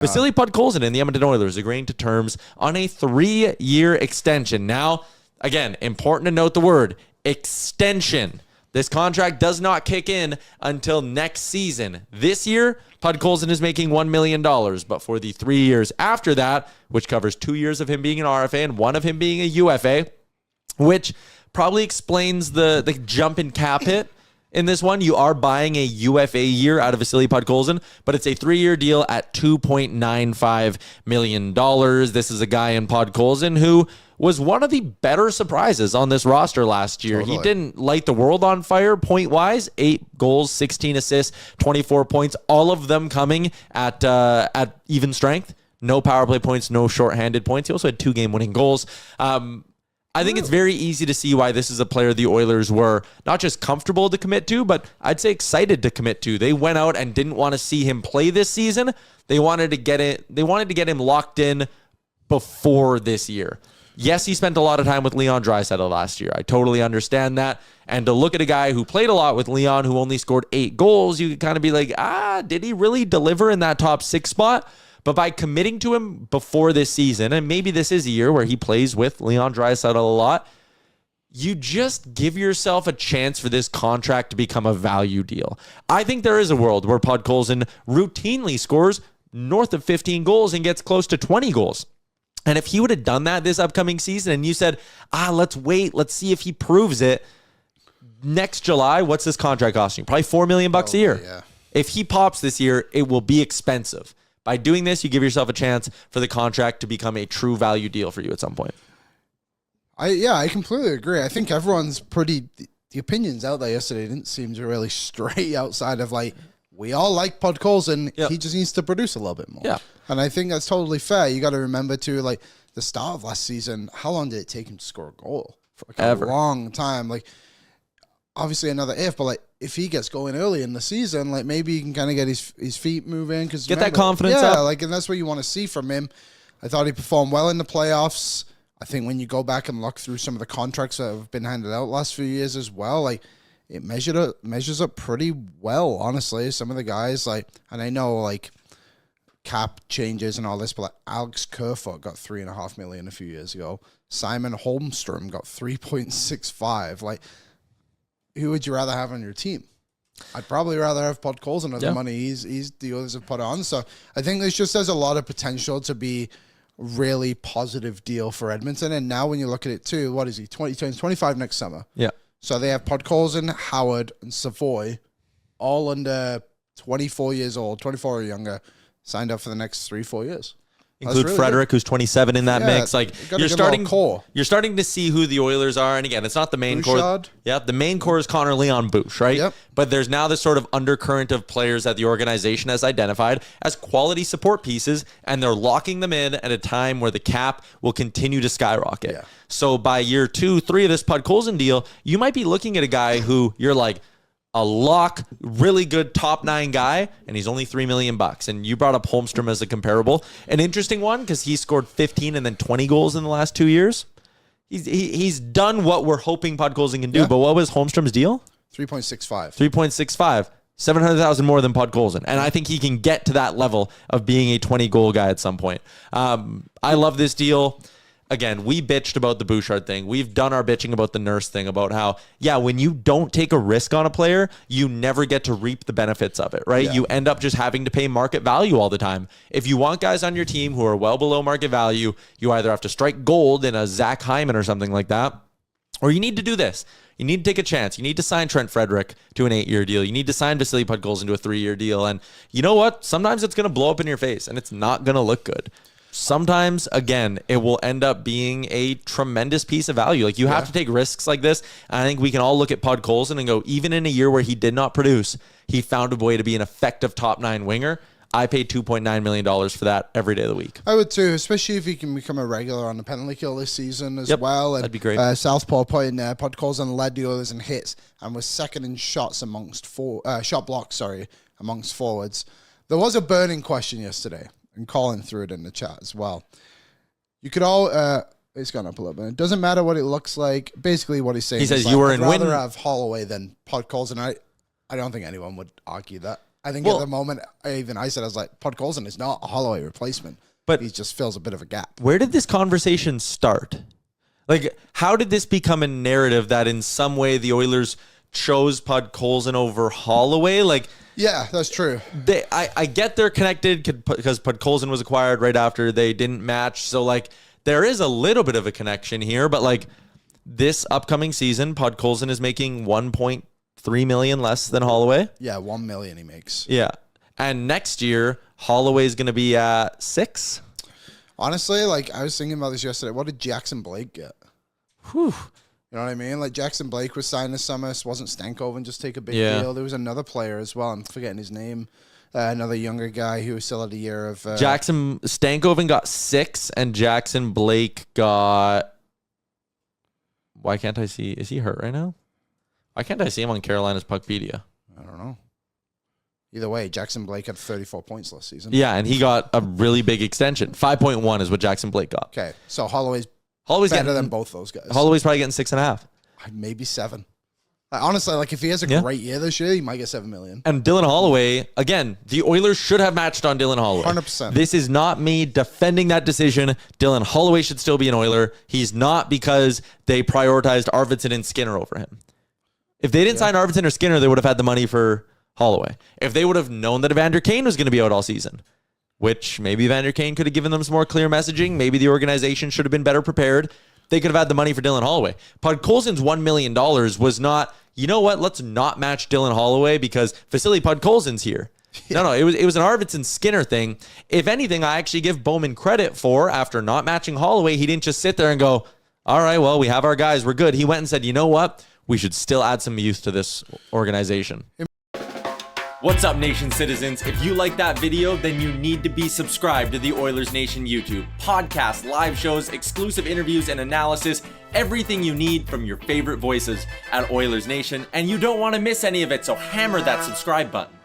Vasily Podkolzin and the Edmonton Oilers agreeing to terms on a 3-year extension. Now, again, important to note the word extension. This contract does not kick in until next season. This year, Podkolzin is making $1 million, but for the 3 years after that, which covers 2 years of him being an RFA and 1 of him being a UFA, which probably explains the jump in cap hit. In this one, you are buying a UFA year out of Vasily Podkolzin, but it's a 3-year deal at $2.95 million. This is a guy in Podkolzin who was one of the better surprises on this roster last year. Totally. He didn't light the world on fire point-wise. 8 goals, 16 assists, 24 points, all of them coming at even strength. No power play points, no shorthanded points. He also had 2 game-winning goals. I think it's very easy to see why this is a player the Oilers were not just comfortable to commit to, but I'd say excited to commit to. They went out and didn't want to see him play this season. They wanted to get him locked in before this year. Yes, he spent a lot of time with Leon Draisaitl last year. I totally understand that. And to look at a guy who played a lot with Leon, who only scored 8 goals, you could kind of be like, did he really deliver in that top 6 spot? But by committing to him before this season, and maybe this is a year where he plays with Leon Draisaitl a lot, you just give yourself a chance for this contract to become a value deal. I think there is a world where Podkolzin routinely scores north of 15 goals and gets close to 20 goals. And if he would have done that this upcoming season and you said, let's wait, let's see if he proves it, next July, what's this contract costing? Probably $4 million a year. Yeah. If he pops this year, it will be expensive. By doing this, you give yourself a chance for the contract to become a true value deal for you at some point. I completely agree. I think everyone's the opinions out there yesterday didn't seem to really stray outside of we all like Podkolzin. Yep. He just needs to produce a little bit more. Yeah. And I think that's totally fair. You got to remember too, the start of last season, how long did it take him to score a goal? For a long time. Obviously another if, but if he gets going early in the season, maybe he can kind of get his feet moving. Get that confidence up. And that's what you want to see from him. I thought he performed well in the playoffs. I think when you go back and look through some of the contracts that have been handed out last few years as well, it measures up pretty well, honestly. Some of the guys, and I know, cap changes and all this, but Alex Kerfoot got $3.5 million a few years ago. Simon Holmstrom got 3.65. Who would you rather have on your team? I'd probably rather have Podkolzin of the money the others have put on. So I think there's a lot of potential to be really positive deal for Edmonton. And now when you look at it too, what is he? He turns 25 next summer. Yeah. So they have Podkolzin, Howard, and Savoy, all under 24 years old, 24 or younger, signed up for the next 3-4 years. Include really Frederick, who's 27 in that mix. You're starting to see who the Oilers are. And again, it's not the main core. Yeah, the main core is Connor Leon Bush, right? Yep. But there's now this sort of undercurrent of players that the organization has identified as quality support pieces, and they're locking them in at a time where the cap will continue to skyrocket. Yeah. So by year 2, 3 of this Podkolzin deal, you might be looking at a guy who you're a lock, really good top 9 guy, and he's only $3 million. And you brought up Holmstrom as a comparable. An interesting one because he scored 15 and then 20 goals in the last 2 years. He's done what we're hoping Podkolzin can do. Yeah. But what was Holmstrom's deal? 3.65. 3.65. 700,000 more than Podkolzin. And I think he can get to that level of being a 20-goal guy at some point. I love this deal. Again, we bitched about the Bouchard thing. We've done our bitching about the Nurse thing, about how, when you don't take a risk on a player, you never get to reap the benefits of it, right? Yeah. You end up just having to pay market value all the time. If you want guys on your team who are well below market value, you either have to strike gold in a Zach Hyman or something like that, or you need to do this. You need to take a chance. You need to sign Trent Frederick to an 8-year deal. You need to sign Vasily Podkolzin to a 3-year deal. And you know what? Sometimes it's going to blow up in your face, and it's not going to look good. Sometimes, again, it will end up being a tremendous piece of value. You have to take risks like this. And I think we can all look at Podkolzin and go, even in a year where he did not produce, he found a way to be an effective top 9 winger. I paid $2.9 million for that every day of the week. I would too, especially if he can become a regular on the penalty kill this season as well. And that'd be great. Southpaw point there, Podkolzin led the Oilers in hits and was second in shots amongst shot blocks, amongst forwards. There was a burning question yesterday. And Colin threw it in the chat as well. You could all, it's gone up a little bit. It doesn't matter what it looks like. Basically, what he's saying. He says you were in win. I'd rather have Holloway than Podkolzin. I don't think anyone would argue that. I think at the moment, I said, I was like, Podkolzin is not a Holloway replacement, but he just fills a bit of a gap. Where did this conversation start? Like, how did this become a narrative that in some way the Oilers chose Podkolzin over Holloway? Like, yeah, that's true. I get they're connected because Podkolzin was acquired right after they didn't match. So, like, there is a little bit of a connection here. But, like, this upcoming season, Podkolzin is making $1.3 million less than Holloway. Yeah, $1 million he makes. Yeah. And next year, Holloway is going to be at $6 million. Honestly, like, I was thinking about this yesterday. What did Jackson Blake get? Whew. You know what I mean? Like, Jackson Blake was signed this summer. Wasn't Stankoven just take a big Yeah. deal? There was another player as well. I'm forgetting his name. Another younger guy who still had a year of... Stankoven got 6, and Jackson Blake got... Why can't I see... Is he hurt right now? Why can't I see him on Carolina's Puckpedia? I don't know. Either way, Jackson Blake had 34 points last season. Yeah, and he got a really big extension. 5.1 is what Jackson Blake got. Okay, so Holloway's getting, better than both those guys. Holloway's probably getting 6.5. Maybe 7. Honestly, like, if he has a great year this year, he might get $7 million. And Dylan Holloway, again, the Oilers should have matched on Dylan Holloway. 100%. This is not me defending that decision. Dylan Holloway should still be an Oiler. He's not because they prioritized Arvidsson and Skinner over him. If they didn't sign Arvidsson or Skinner, they would have had the money for Holloway. If they would have known that Evander Kane was going to be out all season, which maybe Evander Kane could have given them some more clear messaging, maybe the organization should have been better prepared, they could have had the money for Dylan Holloway. Podkolzin's $1 million was not, you know what, let's not match Dylan Holloway because Vasily Podkolzin's here. No, it was an Arvidsson Skinner thing. If anything, I actually give Bowman credit for, after not matching Holloway, he didn't just sit there and go, all right, well, we have our guys, we're good. He went and said, you know what, we should still add some youth to this organization. What's up, Nation citizens? If you like that video, then you need to be subscribed to the Oilers Nation YouTube. Podcasts, live shows, exclusive interviews, and analysis. Everything you need from your favorite voices at Oilers Nation. And you don't want to miss any of it, so hammer that subscribe button.